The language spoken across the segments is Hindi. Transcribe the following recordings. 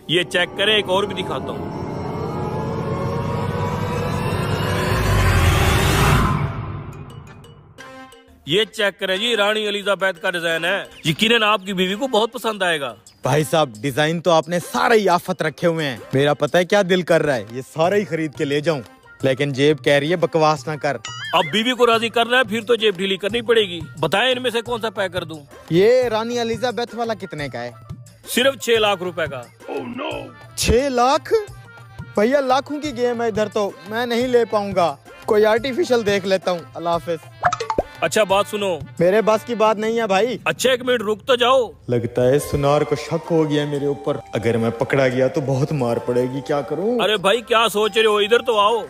ये चेक करें, एक और भी दिखाता हूँ। ये चेक करें जी, रानी एलिजाबेथ का डिजाइन है। यकीनन आपकी बीवी को बहुत पसंद आएगा। भाई साहब डिजाइन तो आपने सारे ही आफत रखे हुए हैं। मेरा पता है क्या दिल कर रहा है, ये सारे ही खरीद के ले जाऊं, लेकिन जेब कह रही है बकवास ना कर। अब बीवी को राजी करना है, फिर तो जेब ढीली करनी पड़ेगी। बताएं इनमें से कौन सा पैक कर दूं? ये रानी एलिजाबेथ वाला कितने का है? सिर्फ 6 लाख रुपए का। 6 लाख? भैया लाखों की गेम है इधर, तो मैं नहीं ले पाऊंगा। कोई आर्टिफिशियल देख लेता हूँ। अल्लाह हाफिज। अच्छा बात सुनो। मेरे बस की बात नहीं है भाई। अच्छा 1 मिनट रुक तो जाओ। लगता है सुनार को शक हो गया मेरे ऊपर। अगर मैं पकड़ा गया तो बहुत मार पड़ेगी, क्या करूं? अरे भाई क्या सोच रहे हो, इधर तो आओ।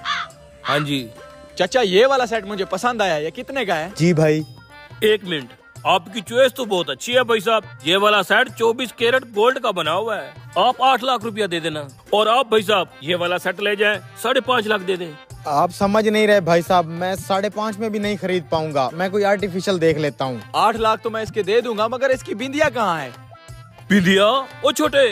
हाँ जी चाचा, ये वाला सेट मुझे पसंद आया। ये कितने का है? जी भाई। 1 मिनट, आपकी चॉइस तो बहुत अच्छी है भाई साहब। ये वाला सेट 24 कैरेट गोल्ड का बना हुआ है। आप 8 लाख रुपया दे देना। और आप भाई साहब ये वाला सेट ले जाएं, 5.5 लाख दे दें। आप समझ नहीं रहे भाई साहब, मैं 5.5 में भी नहीं खरीद पाऊंगा। मैं कोई आर्टिफिशियल देख लेता हूँ। 8 लाख तो मैं इसके दे दूंगा, मगर इसकी बिंदिया कहाँ है? बिंदिया? ओ छोटे,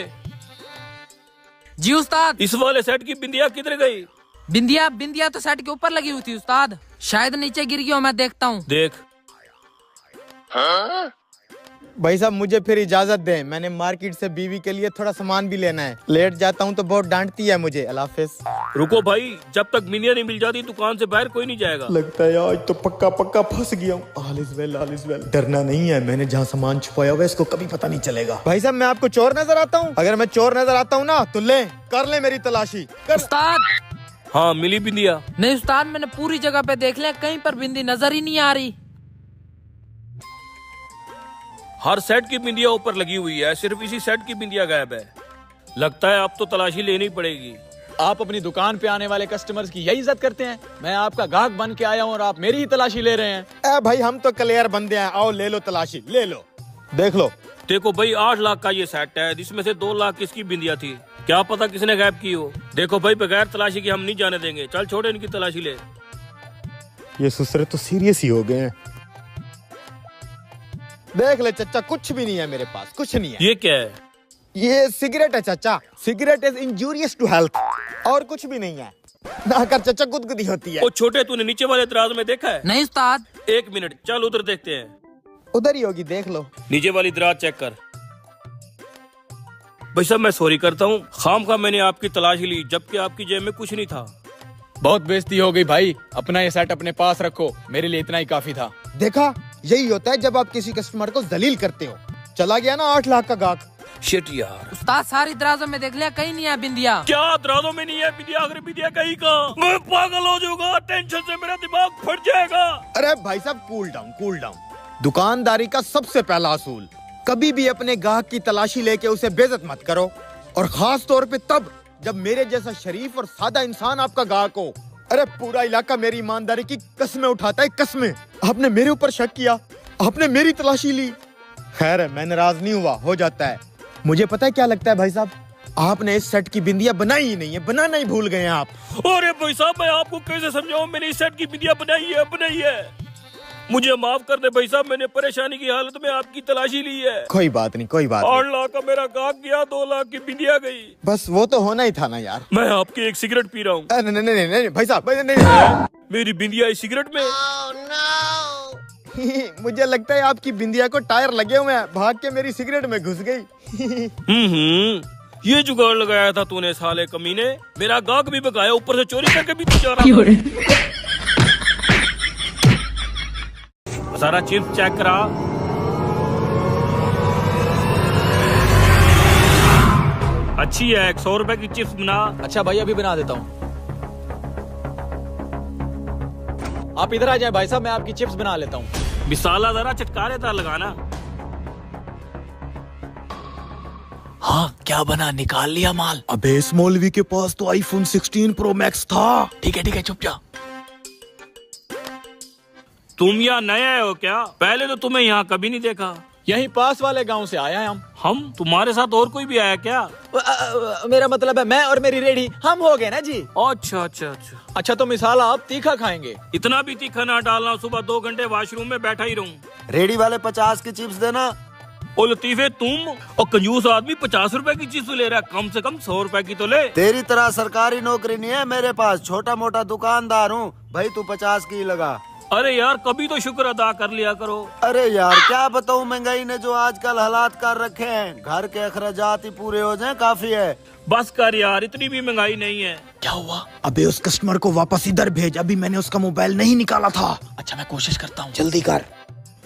जी उस्ताद। इस वाले सेट की बिंदिया किधर गई? बिंदिया तो सेट के ऊपर लगी हुई थी उस्ताद, शायद नीचे गिर गया, मैं देखता हूँ। देख। भाई साहब मुझे फिर इजाजत दें, मैंने मार्केट से बीवी के लिए थोड़ा सामान भी लेना है। लेट जाता हूँ तो बहुत डांटती है मुझे। अल्लाह हाफिज। रुको भाई, जब तक बिंदिया नहीं मिल जाती दुकान से बाहर कोई नहीं जाएगा। लगता है आज तो पक्का पक्का फंस गया हूँ। All is well, all is well. डरना नहीं है, मैंने जहाँ सामान छुपाया हुआ है इसको कभी पता नहीं चलेगा। भाई साहब मैं आपको चोर नजर आता हूँ? अगर मैं चोर नजर आता हूँ ना तो कर ले मेरी तलाशी कर। उस्ताद हाँ मिली बिंदिया? नहीं उस्ताद, मैंने पूरी जगह पे देख लिया, कहीं पर बिंदी नजर ही नहीं आ रही। हर सेट की बिंदिया ऊपर लगी हुई है, सिर्फ इसी सेट की बिंदिया गायब है। लगता है अब तो तलाशी लेनी पड़ेगी। आप अपनी दुकान पे आने वाले कस्टमर्स की यही इज्जत करते हैं? मैं आपका ग्राहक बन के आया हूँ और आप मेरी ही तलाशी ले रहे हैं। भाई हम तो क्लियर बंदे हैं, आओ ले लो तलाशी, ले लो, देख लो। देखो भाई 8 लाख का ये सेट है, जिसमें से 2 लाख किसकी बिंदिया थी, क्या पता किसने गायब की हो। देखो भाई बगैर तलाशी के हम नहीं जाने देंगे। चल छोड़े, इनकी तलाशी ले। ये सुसरे तो सीरियस ही हो गए हैं। देख ले चचा, कुछ भी नहीं है मेरे पास, कुछ नहीं है। ये क्या है? ये सिगरेट है चचा। Cigarette is injurious to health, और कुछ भी नहीं है। ना कर चचा, गुदगुदी होती है। ओ छोटे, तूने नीचे वाले दराज में देखा है? नहीं उस्ताद। 1 मिनट, चल उधर देखते हैं। उधर ही होगी, देख लो। नीचे वाली दराज चेक कर। भाई साहब मैं सॉरी करता हूँ, खामखा मैंने आपकी तलाशी ली, जबकि आपकी जेब में कुछ नहीं था। बहुत बेइज्जती हो गई भाई, अपना ये सेट अपने पास रखो, मेरे लिए इतना ही काफी था। देखा, यही होता है जब आप किसी कस्टमर को जलील करते हो। चला गया ना 8 लाख का गाहक। शिट यार। उस्ताद सारी दराजों में देख लिया, कहीं नहीं है बिंदिया। क्या दराजों में नहीं है बिंदिया? अगर बिंदिया कहीं का, मैं पागल हो जाऊंगा, टेंशन से मेरा दिमाग फट जाएगा। अरे भाई साहब कूल डाउन, कूल डाउन। दुकानदारी का सबसे पहला असूल, कभी भी अपने गाहक की तलाशी लेके उसे बेइज्जत मत करो, और खास तौर पे तब जब मेरे जैसा शरीफ और सादा इंसान आपका गाहक हो। अरे पूरा इलाका मेरी ईमानदारी की कस्में उठाता है, कस्में। आपने मेरे ऊपर शक किया, आपने मेरी तलाशी ली। खैर है, मैं नाराज नहीं हुआ, हो जाता है। मुझे पता है क्या लगता है भाई साहब, आपने इस सेट की बिंदिया बनाई ही नहीं है, बनाना ही भूल गए हैं आप। अरे भाई साहब मैं आपको कैसे समझाऊं, मैंने इस सेट की बिंदिया बनाई है। मुझे माफ कर दे भाई साहब, मैंने परेशानी की हालत में आपकी तलाशी ली है। कोई बात नहीं, कोई बात 8 लाख का मेरा गाहक गया, 2 लाख की बिंदिया गई। बस वो तो होना ही था ना यार। मैं आपकी एक सिगरेट पी रहा हूँ। नहीं नहीं नहीं नहीं भाई साहब, नहीं। मेरी बिंदिया इस सिगरेट में। मुझे लगता है आपकी बिंदिया को टायर लगे हुए हैं, भाग के मेरी सिगरेट में घुस गई। ये जुगाड़ लगाया था तूने साले कमीने, मेरा गाहक भी बकाया, ऊपर से चोरी करके भी जा रहा। सारा चिप्स चेक करा। अच्छी है, 100 रुपए की चिप्स बना। अच्छा भाई अभी बना देता हूँ। आप इधर आ जाए भाई साहब, मैं आपकी चिप्स बना लेता हूँ। मिसाला जरा चटकारे तार लगाना। हाँ क्या बना, निकाल लिया माल? अबे इस मौलवी के पास तो आईफोन 16 प्रो मैक्स था। ठीक है चुप जा। तुम यहाँ नए हो क्या? पहले तो तुम्हें यहाँ कभी नहीं देखा। यहीं पास वाले गांव से आया है हम। तुम्हारे साथ और कोई भी आया क्या? मेरा मतलब है मैं और मेरी रेडी हम हो गए ना जी। अच्छा तो मिसाल आप तीखा खाएंगे? इतना भी तीखा ना डालना, सुबह 2 घंटे वॉशरूम में बैठा ही रहूं। रेडी वाले 50 की चिप्स देना। ओ लतीफे, तुम और कंजूस आदमी 50 रुपए की चीज तो ले रहा है, कम से कम 100 रुपए की तो ले। तेरी तरह सरकारी नौकरी नहीं है मेरे पास, छोटा मोटा दुकानदार हूँ भाई, तू 50 की लगा। अरे यार, कभी तो शुक्र अदा कर लिया करो। अरे यार क्या बताऊँ, महंगाई ने जो आजकल हालात कर रखे हैं, घर के अखराजात ही पूरे हो जाएं काफी है। बस कर यार, इतनी भी महंगाई नहीं है। क्या हुआ? अबे उस कस्टमर को वापस इधर भेज, अभी मैंने उसका मोबाइल नहीं निकाला था। अच्छा मैं कोशिश करता हूँ। जल्दी कर।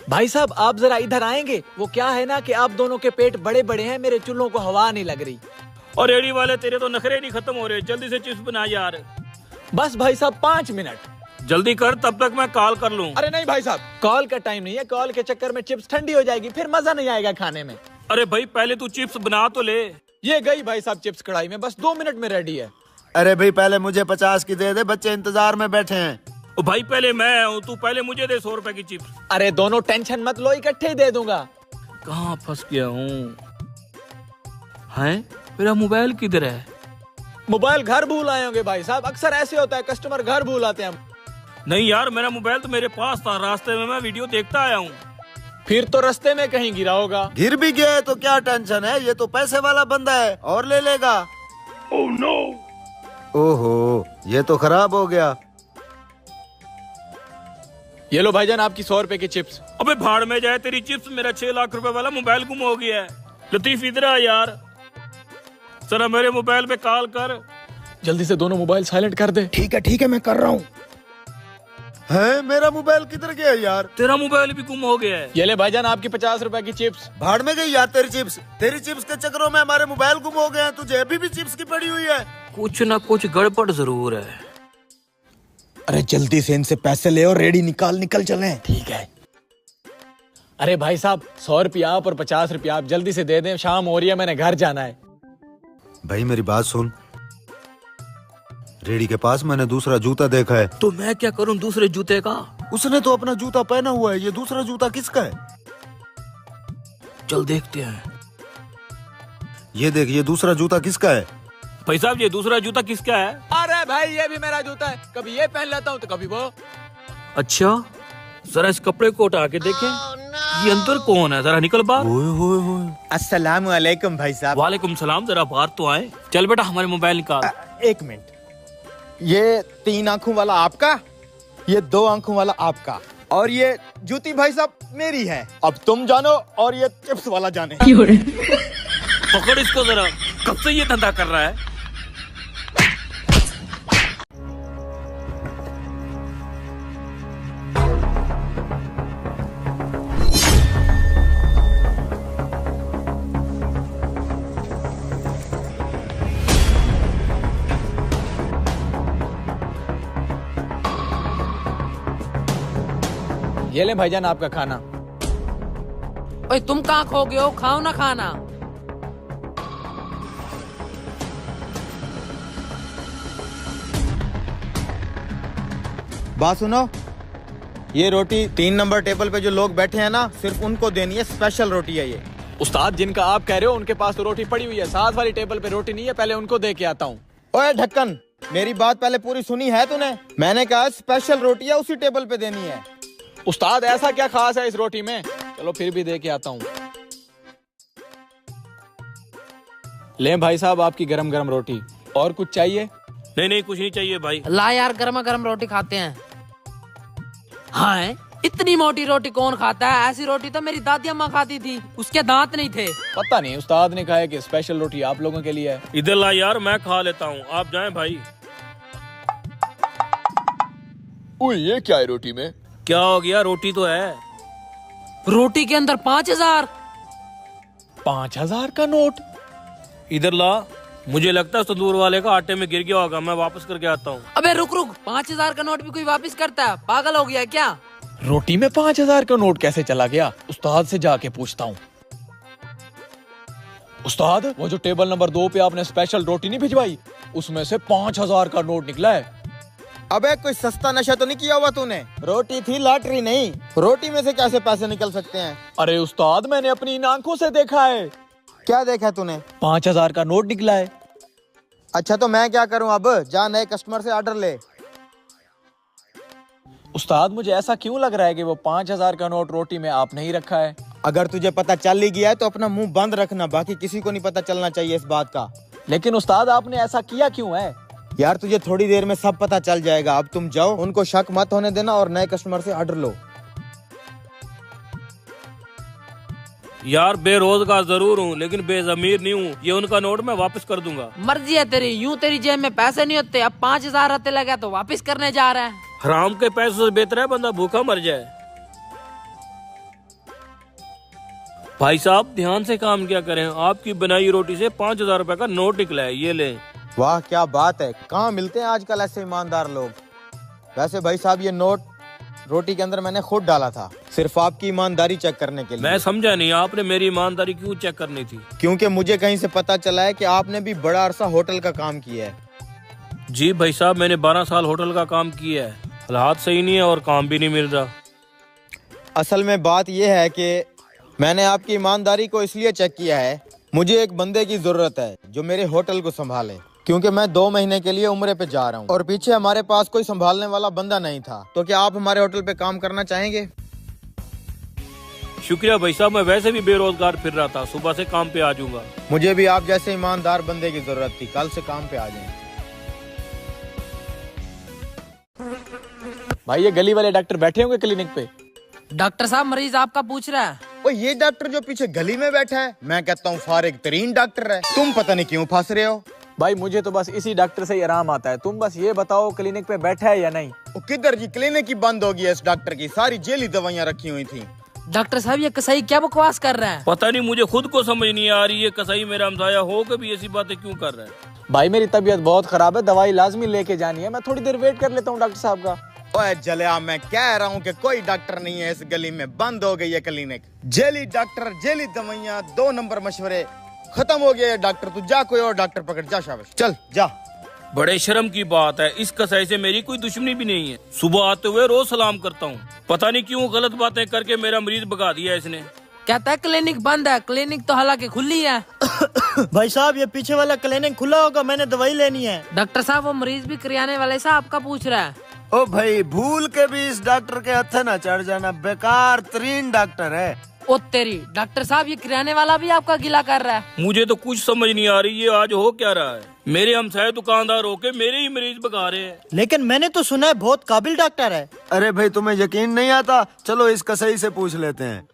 भाई साहब आप जरा इधर आएंगे? वो क्या है ना कि आप दोनों के पेट बड़े बड़े हैं, मेरे चूल्हों को हवा नहीं लग रही। और रेडी वाले, तेरे तो नखरे नहीं खत्म हो रहे, जल्दी से चिप्स बना यार। बस भाई साहब 5 मिनट। जल्दी कर, तब तक मैं कॉल कर लूं। अरे नहीं भाई साहब, कॉल का टाइम नहीं है, कॉल के चक्कर में चिप्स ठंडी हो जाएगी, फिर मजा नहीं आएगा खाने में। अरे भाई, पहले तू चिप्स बना तो ले। ये गई भाई साहब चिप्स कढ़ाई में, बस 2 मिनट में रेडी है। अरे भाई पहले मुझे 50 की दे दे, बच्चे इंतजार में बैठे हैं। ओ भाई, पहले मैं हूँ, तू पहले मुझे दे 100 रुपए की चिप्स। अरे दोनों टेंशन मत लो, इकट्ठे ही दे दूंगा। कहाँ फंस गया हूँ? हैं? मेरा मोबाइल किधर है? मोबाइल घर भूल आए होंगे भाई साहब, अक्सर ऐसे होता है, कस्टमर घर भूल आते हैं। नहीं यार, मेरा मोबाइल तो मेरे पास था, रास्ते में मैं वीडियो देखता आया हूँ। फिर तो रास्ते में कहीं गिरा होगा। गिर भी गया है तो क्या टेंशन है, ये तो पैसे वाला बंदा है और ले लेगा। Oh no! ओहो, ये तो खराब हो गया। ये लो भाईजान आपकी 100 रुपए की चिप्स। अबे भाड़ में जाए तेरी चिप्स, मेरा 6 लाख रुपए वाला मोबाइल गुम हो गया है। लतीफ इधर आ यार, जरा मेरे मोबाइल पे कॉल कर। जल्दी से दोनों मोबाइल साइलेंट कर दे। ठीक है मैं कर रहा हूँ। है मेरा मोबाइल किधर गया यार? तेरा मोबाइल भी गुम हो गया है। ये ले भाईजान आपकी 50 रुपए की चिप्स। भाड़ में गई यार तेरी चिप्स। तेरी चिप्स के चक्करों में हमारे मोबाइल गुम हो गए हैं, तुझे अभी भी चिप्स की पड़ी हुई है। कुछ ना कुछ गड़बड़ जरूर है। अरे जल्दी से इनसे पैसे ले और रेडी निकल चले। ठीक है। अरे भाई साहब 100 रुपया आप और 50 रुपया आप, जल्दी से दे दें, शाम हो रही है, मैंने घर जाना है। भाई मेरी बात सुन, रेडी के पास मैंने दूसरा जूता देखा है। तो मैं क्या करूं दूसरे जूते का? उसने तो अपना जूता पहना हुआ है, ये दूसरा जूता किसका है? चल देखते हैं। ये देख, ये दूसरा जूता किसका है? भाई साहब, ये दूसरा जूता किसका है? अरे भाई ये भी मेरा जूता है, कभी ये पहन लेता हूँ तो कभी वो। अच्छा, जरा इस कपड़े को उठा के देखें। ये अंदर कौन है, जरा निकल बाहर। ओए। अस्सलाम वालेकुम भाई साहब। वालेकुम सलाम, जरा बाहर तो आए। चल बेटा, हमारे मोबाइल निकाल। एक मिनट, ये 3 आंखों वाला आपका, ये 2 आंखों वाला आपका, और ये जूती भाई साहब मेरी है। अब तुम जानो और ये चिप्स वाला जाने। पकड़ इसको जरा, कब से ये धंधा कर रहा है? ये ले भाईजान आपका खाना। ओए तुम कहाँ खो गए हो, खाओ ना खाना। बात सुनो, ये रोटी 3 नंबर टेबल पे जो लोग बैठे हैं ना, सिर्फ उनको देनी है, स्पेशल रोटी है ये। उस्ताद जिनका आप कह रहे हो उनके पास तो रोटी पड़ी हुई है, साथ वाली टेबल पे रोटी नहीं है, पहले उनको दे के आता हूँ। ओए ढक्कन, मेरी बात पहले पूरी सुनी है तूने? मैंने कहा स्पेशल रोटी है, उसी टेबल पे देनी है। उस्ताद ऐसा क्या खास है इस रोटी में? चलो फिर भी दे के आता हूँ। ले भाई साहब आपकी गरम गरम रोटी। और कुछ चाहिए? नहीं कुछ नहीं चाहिए भाई। ला यार, गर्मा गर्म रोटी खाते हैं। हाँ, इतनी मोटी रोटी कौन खाता है? ऐसी रोटी तो मेरी दादी अम्मा खाती थी, उसके दांत नहीं थे। पता नहीं, उस्ताद ने कहा है कि स्पेशल रोटी आप लोगों के लिए है। इधर ला यार, मैं खा लेता हूँ, आप जाएं भाई। ओए ये क्या है रोटी में? क्या हो गया, रोटी तो है। रोटी के अंदर 5000। 5000 का नोट? इधर ला, मुझे लगता है तंदूर वाले का आटे में गिर गया होगा, मैं वापस करके आता हूँ। अबे रुक 5000 का नोट भी कोई वापस करता है? पागल हो गया क्या? रोटी में 5000 का नोट कैसे चला गया? उस्ताद से जाके पूछता हूँ। उस्ताद, वो जो टेबल नंबर 2 पे आपने स्पेशल रोटी नहीं भिजवाई, उसमें से 5000 का नोट निकला है। अबे कोई सस्ता नशा तो नहीं किया हुआ तूने? रोटी थी, लॉटरी नहीं। रोटी में से कैसे पैसे निकल सकते हैं? अरे उस्ताद, मैंने अपनी इन आंखों से देखा है। क्या देखा तूने? 5000 का नोट निकला है। अच्छा तो मैं क्या करूं अब? जा नए कस्टमर से ऑर्डर ले। उस्ताद मुझे ऐसा क्यों लग रहा है कि वो 5000 का नोट रोटी में आपने ही रखा है? अगर तुझे पता चल ही गया है तो अपना मुंह बंद रखना, बाकी किसी को नहीं पता चलना चाहिए इस बात का। लेकिन उस्ताद आपने ऐसा किया क्यों है? यार तुझे थोड़ी देर में सब पता चल जाएगा। अब तुम जाओ, उनको शक मत होने देना और नए कस्टमर से ऑर्डर लो। यार बेरोजगार जरूर हूँ लेकिन बेजमीर नहीं हूँ। ये उनका नोट मैं वापस कर दूंगा। मर्जी है तेरी, यूं तेरी जेब में पैसे नहीं होते, अब 5,000 आते लगा तो वापस करने जा रहा है। हराम के पैसों से बेहतर है बंदा भूखा मर जाए। भाई साहब ध्यान से काम क्या करें, आपकी बनाई रोटी से 5,000 रुपए का नोट निकला है, ये ले। वाह क्या बात है, कहाँ मिलते हैं आजकल ऐसे ईमानदार लोग। वैसे भाई साहब ये नोट रोटी के अंदर मैंने खुद डाला था, सिर्फ आपकी ईमानदारी चेक करने के लिए। मैं समझा नहीं, आपने मेरी ईमानदारी क्यों चेक करनी थी? क्योंकि मुझे कहीं से पता चला है कि आपने भी बड़ा अरसा होटल का काम किया है। जी भाई साहब मैंने 12 साल होटल का काम किया है। हालात सही नहीं है और काम भी नहीं मिल रहा। असल में बात यह है कि मैंने आपकी ईमानदारी को इसलिए चेक किया है, मुझे एक बंदे की जरूरत है जो मेरे होटल को संभाले, क्योंकि मैं 2 महीने के लिए उम्रे पे जा रहा हूँ और पीछे हमारे पास कोई संभालने वाला बंदा नहीं था। तो क्या आप हमारे होटल पे काम करना चाहेंगे? शुक्रिया भाई साहब, मैं वैसे भी बेरोजगार फिर रहा था, सुबह से काम पे आ जाऊंगा। मुझे भी आप जैसे ईमानदार बंदे की जरूरत थी, कल से काम पे आ जाएं। भाई ये गली वाले डॉक्टर बैठे होंगे क्लिनिक पे। डॉक्टर साहब मरीज आपका पूछ रहा है। ओ ये डॉक्टर जो पीछे गली में बैठा है, मैं कहता हूँ फारिग तरीन डॉक्टर है। तुम पता नहीं क्यों फंस रहे हो। भाई मुझे तो बस इसी डॉक्टर से ही आराम आता है, तुम बस ये बताओ क्लिनिक पे बैठा है या नहीं। ओ किधर जी, क्लिनिक ही बंद हो गई है इस डॉक्टर की, सारी जेली दवाइयाँ रखी हुई थी। डॉक्टर साहब ये कसाई क्या बकवास कर रहा है? पता नहीं, मुझे खुद को समझ नहीं आ रही है कसाई मेरा हमसाया हो के भी ऐसी बातें क्यों कर रहा है। भाई मेरी तबीयत बहुत खराब है, दवाई लाजमी लेके जानी है, मैं थोड़ी देर वेट कर लेता हूँ डॉक्टर साहब का। ओए जलिया, मैं कह रहा हूँ कि कोई डॉक्टर नहीं है इस गली में, बंद हो गई है क्लिनिक। जेली डॉक्टर, जेली दवाइयाँ, 2 नंबर मशवरे, खत्म हो गया ये डॉक्टर। तू जा कोई और डॉक्टर पकड़, जा शाबाश, चल जा। बड़े शर्म की बात है, इस कसाई से मेरी कोई दुश्मनी भी नहीं है। सुबह आते हुए रोज सलाम करता हूँ, पता नहीं क्यों गलत बातें करके मेरा मरीज भगा दिया इसने। कहता है क्लिनिक बंद है, क्लिनिक तो हालांकि खुली है। भाई साहब ये पीछे वाला क्लिनिक खुला होगा, मैंने दवाई लेनी है। डॉक्टर साहब वो मरीज भी किराने वाले से आपका पूछ रहा है। ओ भाई भूल के भी इस डॉक्टर के हथे ना चढ़ जाना, बेकार तरीन डॉक्टर है। ओ तेरी, डॉक्टर साहब ये किराने वाला भी आपका गिला कर रहा है। मुझे तो कुछ समझ नहीं आ रही ये आज हो क्या रहा है। मेरे हमसाए दुकानदार होके मेरे ही मरीज भगा रहे हैं। लेकिन मैंने तो सुना है बहुत काबिल डॉक्टर है। अरे भाई तुम्हें यकीन नहीं आता, चलो इस कसाई से पूछ लेते हैं।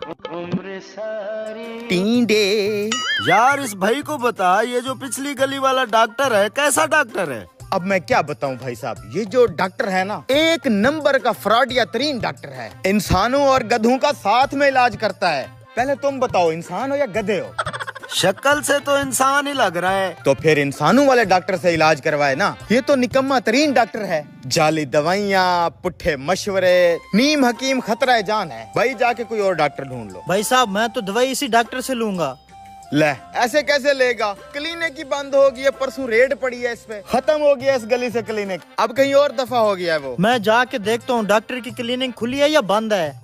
टींडे यार इस भाई को बता, ये जो पिछली गली वाला डॉक्टर है कैसा डॉक्टर है? अब मैं क्या बताऊं भाई साहब, ये जो डॉक्टर है ना, 1 नंबर का फ्रॉड या तरीन डॉक्टर है। इंसानों और गधों का साथ में इलाज करता है। पहले तुम बताओ, इंसान हो या गधे हो? शक्ल से तो इंसान ही लग रहा है। तो फिर इंसानों वाले डॉक्टर से इलाज करवाए ना, ये तो निकम्मा तरीन डॉक्टर है। जाली दवाइयाँ, पुट्ठे मशवरे, नीम हकीम खतरा जान है। भाई जाके कोई और डॉक्टर ढूंढ लो। भाई साहब मैं तो दवाई इसी डॉक्टर से लूंगा। ले ऐसे कैसे लेगा, क्लिनिक ही बंद हो गई है, परसों रेड पड़ी है इस पे, खत्म हो गया इस गली से क्लिनिक, अब कहीं और दफा हो गया है वो। मैं जाके देखता हूँ डॉक्टर की क्लिनिक खुली है या बंद है।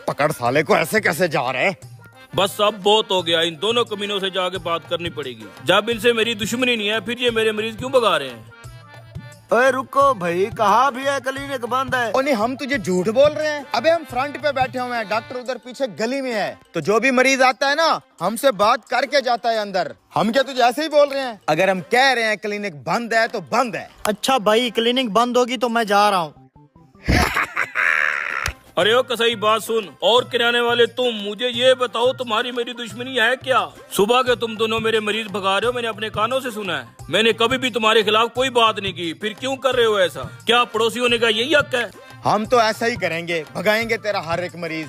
पकड़ साले को, ऐसे कैसे जा रहे हैं। बस अब बहुत हो गया, इन दोनों कमीनों से जाके बात करनी पड़ेगी। जब इनसे मेरी दुश्मनी नहीं है फिर ये मेरे मरीज क्यों भगा रहे हैं। ओए रुको भाई, कहाँ भी है क्लिनिक बंद है। ओ नहीं, हम तुझे झूठ बोल रहे हैं। अबे हम फ्रंट पे बैठे हुए हैं, डॉक्टर उधर पीछे गली में है। तो जो भी मरीज आता है ना, हमसे बात करके जाता है अंदर। हम क्या तुझे ऐसे ही बोल रहे हैं? अगर हम कह रहे हैं क्लिनिक बंद है तो बंद है। अच्छा भाई क्लिनिक बंद होगी तो मैं जा रहा हूँ। अरे ओ कसाई बात सुन, और किराने वाले तुम, मुझे ये बताओ तुम्हारी मेरी दुश्मनी है क्या? सुबह के तुम दोनों मेरे मरीज भगा रहे हो, मैंने अपने कानों से सुना है। मैंने कभी भी तुम्हारे खिलाफ कोई बात नहीं की, फिर क्यों कर रहे हो ऐसा? क्या पड़ोसियों ने का यही हक है? हम तो ऐसा ही करेंगे, भगाएंगे तेरा हर एक मरीज।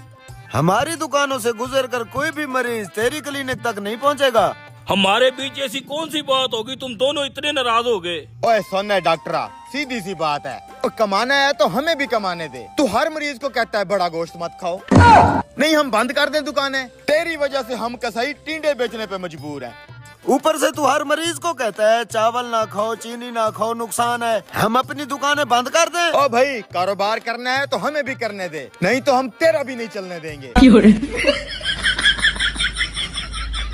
हमारी दुकानों से गुजर कर कोई भी मरीज तेरी क्लिनिक तक नहीं पहुँचेगा। हमारे बीच ऐसी कौन सी बात होगी तुम दोनों इतने नाराज हो गए? ओए सुन है डॉक्टरा, सीधी सी बात है, और कमाना है तो हमें भी कमाने दे। तू हर मरीज को कहता है बड़ा गोश्त मत खाओ। नहीं हम बंद कर दें दुकानें? तेरी वजह से हम कसाई टींडे बेचने पे मजबूर हैं। ऊपर से तू हर मरीज को कहता है चावल ना खाओ, चीनी ना खाओ, नुकसान है। हम अपनी दुकानें बंद कर दें? ओ भाई कारोबार करना है तो हमें भी करने दे, नहीं तो हम तेरा भी नहीं चलने देंगे।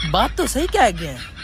बात तो सही कह गए हैं।